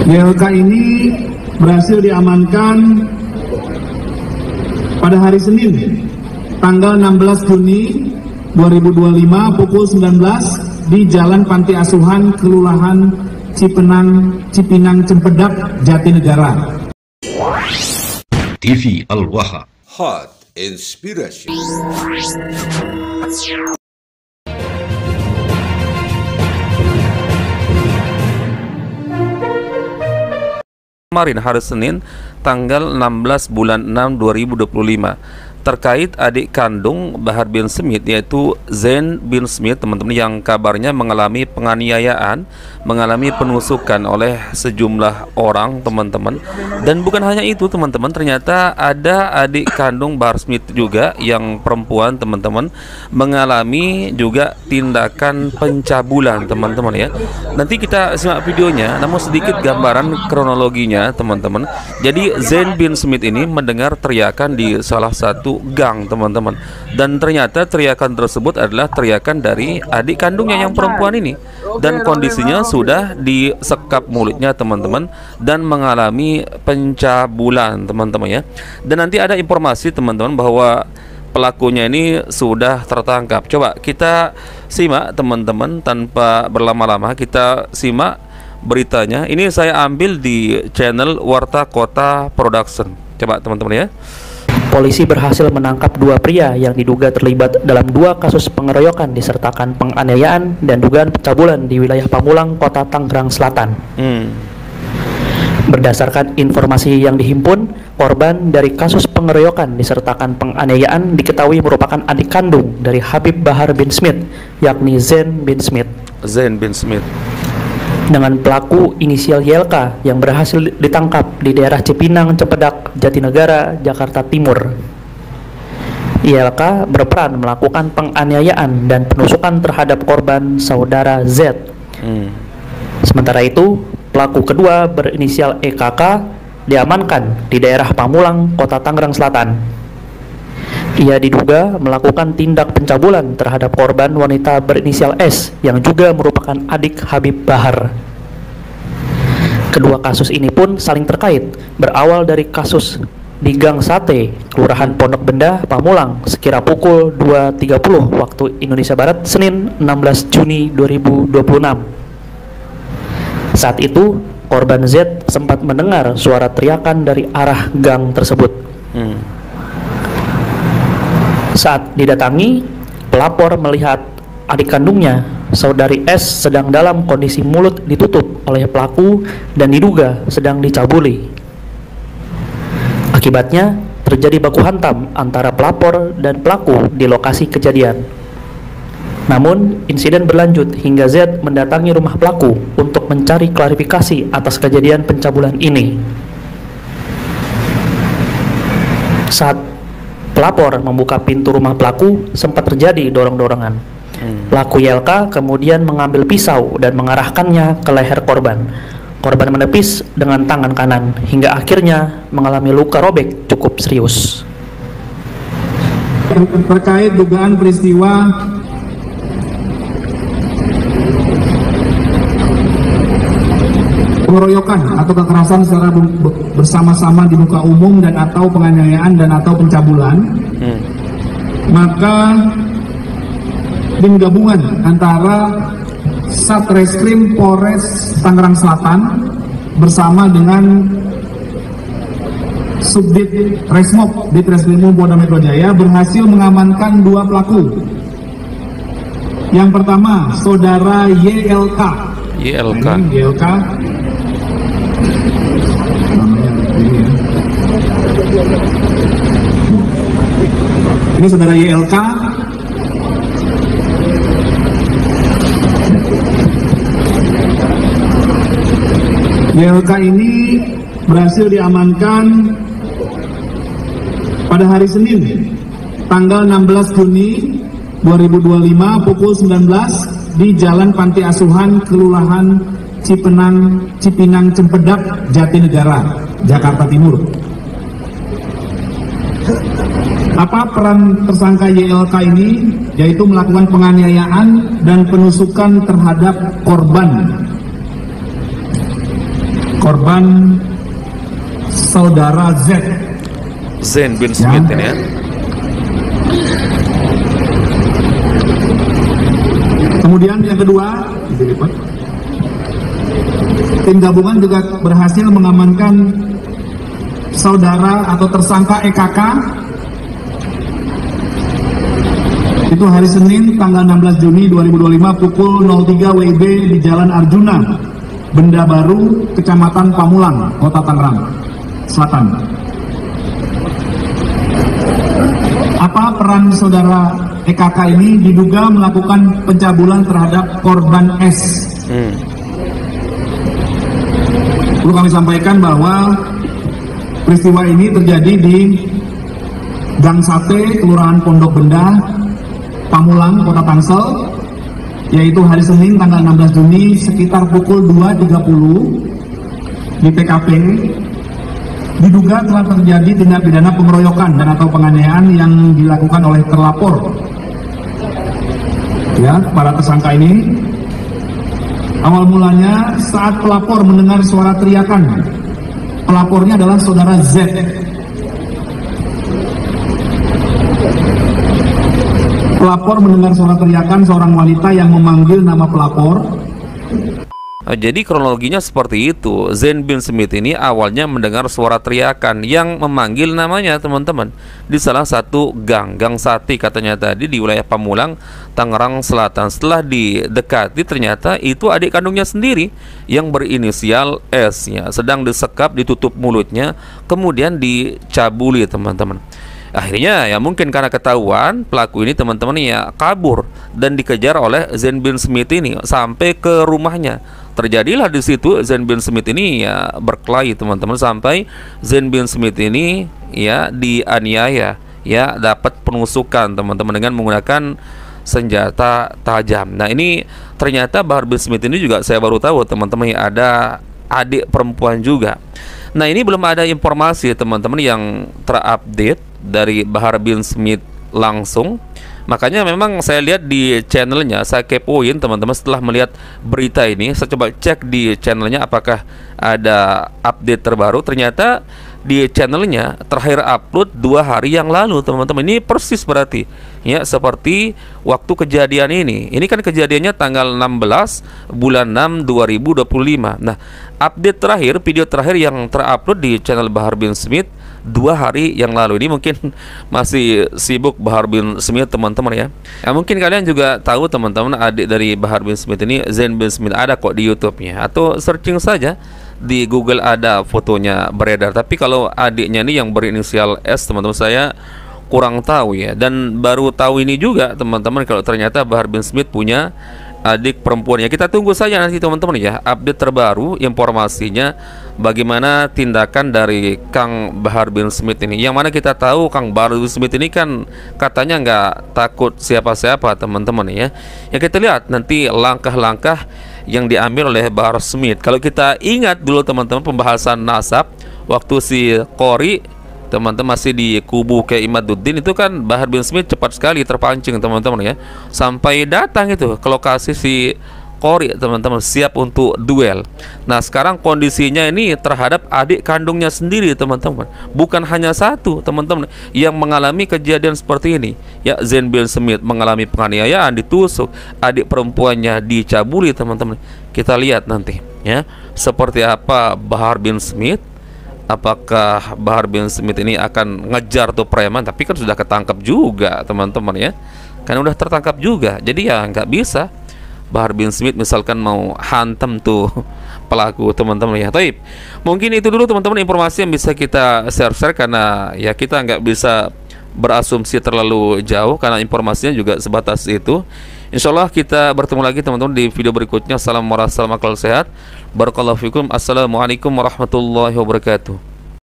YLK ini berhasil diamankan pada hari Senin, tanggal 16 Juni 2025 pukul 19 di Jalan Panti Asuhan, Kelurahan Cipinang Cempedak, Jatinegara. TV Al-Waha, Hot Inspiration. Kemarin hari Senin tanggal 16 bulan 6 2025 terkait adik kandung Bahar bin Smith, yaitu Zain bin Smith, teman-teman, yang kabarnya mengalami penganiayaan, mengalami penusukan oleh sejumlah orang, teman-teman. Dan bukan hanya itu, teman-teman, ternyata ada adik kandung Bahar Smith juga yang perempuan, teman-teman, mengalami juga tindakan pencabulan, teman-teman ya. Nanti kita simak videonya, namun sedikit gambaran kronologinya, teman-teman. Jadi Zain bin Smith ini mendengar teriakan di salah satu gang, teman-teman, dan ternyata teriakan tersebut adalah teriakan dari adik kandungnya yang perempuan ini, dan kondisinya sudah disekap mulutnya, teman-teman, dan mengalami pencabulan, teman-teman ya. Dan nanti ada informasi, teman-teman, bahwa pelakunya ini sudah tertangkap. Coba kita simak, teman-teman, tanpa berlama-lama kita simak beritanya. Ini saya ambil di channel Warta Kota Production. Coba, teman-teman ya. Polisi berhasil menangkap dua pria yang diduga terlibat dalam dua kasus pengeroyokan disertakan penganiayaan dan dugaan pencabulan di wilayah Pamulang, Kota Tangerang Selatan. Berdasarkan informasi yang dihimpun, korban dari kasus pengeroyokan disertakan penganiayaan diketahui merupakan adik kandung dari Habib Bahar bin Smith, yakni Zain bin Smith. Zain bin Smith. Dengan pelaku inisial YLK yang berhasil ditangkap di daerah Cipinang Cempedak, Jatinegara, Jakarta Timur. YLK berperan melakukan penganiayaan dan penusukan terhadap korban saudara Z. Sementara itu, pelaku kedua berinisial EKK diamankan di daerah Pamulang, Kota Tangerang Selatan. Ia diduga melakukan tindak pencabulan terhadap korban wanita berinisial S yang juga merupakan adik Habib Bahar. Kedua kasus ini pun saling terkait, berawal dari kasus di Gang Sate, Kelurahan Pondok Benda, Pamulang, sekira pukul 2.30 waktu Indonesia Barat, Senin 16 Juni 2026. Saat itu, korban Z sempat mendengar suara teriakan dari arah gang tersebut. Saat didatangi, pelapor melihat adik kandungnya, saudari S, sedang dalam kondisi mulut ditutup oleh pelaku dan diduga sedang dicabuli. Akibatnya, terjadi baku hantam antara pelapor dan pelaku di lokasi kejadian. Namun, insiden berlanjut hingga Z mendatangi rumah pelaku untuk mencari klarifikasi atas kejadian pencabulan ini. Saat pelapor membuka pintu rumah pelaku, sempat terjadi dorong-dorongan. Pelaku YLK kemudian mengambil pisau dan mengarahkannya ke leher korban. Korban menepis dengan tangan kanan hingga akhirnya mengalami luka robek cukup serius. Terkait dugaan peristiwa pengeroyokan atau kekerasan secara bersama-sama di muka umum dan atau penganiayaan dan atau pencabulan, maka tim gabungan antara Satreskrim Polres Tangerang Selatan bersama dengan Subdit Resmob di Treskrimum Polda Metro Jaya berhasil mengamankan dua pelaku. Yang pertama, saudara YLK. YLK. YLK. Ini saudara YLK. YLK ini berhasil diamankan pada hari Senin, tanggal 16 Juni 2025 pukul 19 di Jalan Panti Asuhan, Kelurahan Cipinang Cempedak, Jatinegara, Jakarta Timur. Apa peran tersangka YLK ini? Yaitu melakukan penganiayaan dan penusukan terhadap korban korban saudara Z. Zain bin Smith ini ya. Kemudian yang kedua, tim gabungan juga berhasil mengamankan saudara atau tersangka EKK. Itu hari Senin tanggal 16 Juni 2025 pukul 03 WIB di Jalan Arjuna, Benda Baru, Kecamatan Pamulang, Kota Tangerang Selatan. Apa peran saudara EKK ini? Diduga melakukan pencabulan terhadap korban S. Perlu kami sampaikan bahwa peristiwa ini terjadi di Gang Sate, Kelurahan Pondok Benda, Pamulang, Kota Tangsel, yaitu hari Senin tanggal 16 Juni sekitar pukul 2.30 di TKP. Diduga telah terjadi tindak pidana pengeroyokan dan atau penganiayaan yang dilakukan oleh terlapor. Ya, para tersangka ini awal mulanya saat pelapor mendengar suara teriakan. Pelapornya adalah saudara Z. Pelapor mendengar suara teriakan seorang wanita yang memanggil nama pelapor. Jadi kronologinya seperti itu. Zain bin Smith ini awalnya mendengar suara teriakan yang memanggil namanya, teman-teman, di salah satu gang Sati katanya tadi di wilayah Pamulang, Tangerang Selatan. Setelah didekati ternyata itu adik kandungnya sendiri yang berinisial S ya, sedang disekap, ditutup mulutnya, kemudian dicabuli, teman-teman. Akhirnya ya mungkin karena ketahuan pelaku ini, teman-teman, ya kabur dan dikejar oleh Zain bin Smith ini sampai ke rumahnya. Terjadilah di situ Zain bin Smith ini ya berkelahi, teman-teman, sampai Zain bin Smith ini ya dianiaya, ya dapat penusukan, teman-teman, dengan menggunakan senjata tajam. Nah, ini ternyata Bahar bin Smith ini juga saya baru tahu, teman-teman, ya ada adik perempuan juga. Nah, ini belum ada informasi, teman-teman, yang terupdate dari Bahar bin Smith langsung. Makanya memang saya lihat di channelnya, saya kepoin, teman-teman, setelah melihat berita ini, saya coba cek di channelnya apakah ada update terbaru. Ternyata di channelnya terakhir upload 2 hari yang lalu, teman-teman. Ini persis berarti ya seperti waktu kejadian ini. Ini kan kejadiannya tanggal 16 bulan 6 2025. Nah, update terakhir, video terakhir yang terupload di channel Bahar bin Smith 2 hari yang lalu. Ini mungkin masih sibuk Bahar bin Smith, teman-teman, ya. Ya mungkin kalian juga tahu, teman-teman, adik dari Bahar bin Smith ini, Zain bin Smith, ada kok di YouTube-nya, atau searching saja di Google ada fotonya beredar. Tapi kalau adiknya ini yang berinisial S, teman-teman, saya kurang tahu ya. Dan baru tahu ini juga, teman-teman, kalau ternyata Bahar bin Smith punya adik perempuannya. Kita tunggu saja nanti, teman-teman, ya, update terbaru informasinya bagaimana tindakan dari Kang Bahar bin Smith ini. Yang mana kita tahu Kang Bahar bin Smith ini kan katanya nggak takut siapa-siapa, teman-teman, ya. Ya kita lihat nanti langkah-langkah yang diambil oleh Bahar Smith. Kalau kita ingat dulu, teman-teman, pembahasan nasab waktu si Qori, teman-teman, masih di kubu Kiai Imaduddin, itu kan Bahar bin Smith cepat sekali terpancing, teman-teman, ya, sampai datang itu ke lokasi si Qori, teman-teman, siap untuk duel. Nah, sekarang kondisinya ini terhadap adik kandungnya sendiri, teman-teman, bukan hanya satu, teman-teman, yang mengalami kejadian seperti ini. Ya, Zain bin Smith mengalami penganiayaan, ditusuk, adik perempuannya dicabuli, teman-teman. Kita lihat nanti ya seperti apa Bahar bin Smith. Apakah Bahar bin Smith ini akan ngejar tuh preman? Tapi kan sudah ketangkap juga, teman-teman, ya, kan udah tertangkap juga. Jadi ya nggak bisa Bahar bin Smith misalkan mau hantam tuh pelaku, teman-teman, ya. Taib, mungkin itu dulu, teman-teman, informasi yang bisa kita share karena ya kita nggak bisa berasumsi terlalu jauh karena informasinya juga sebatas itu. Insyaallah kita bertemu lagi, teman-teman, di video berikutnya. Assalamualaikum warahmatullahi wabarakatuh. Barakallahu fikum. Assalamualaikum warahmatullahi wabarakatuh.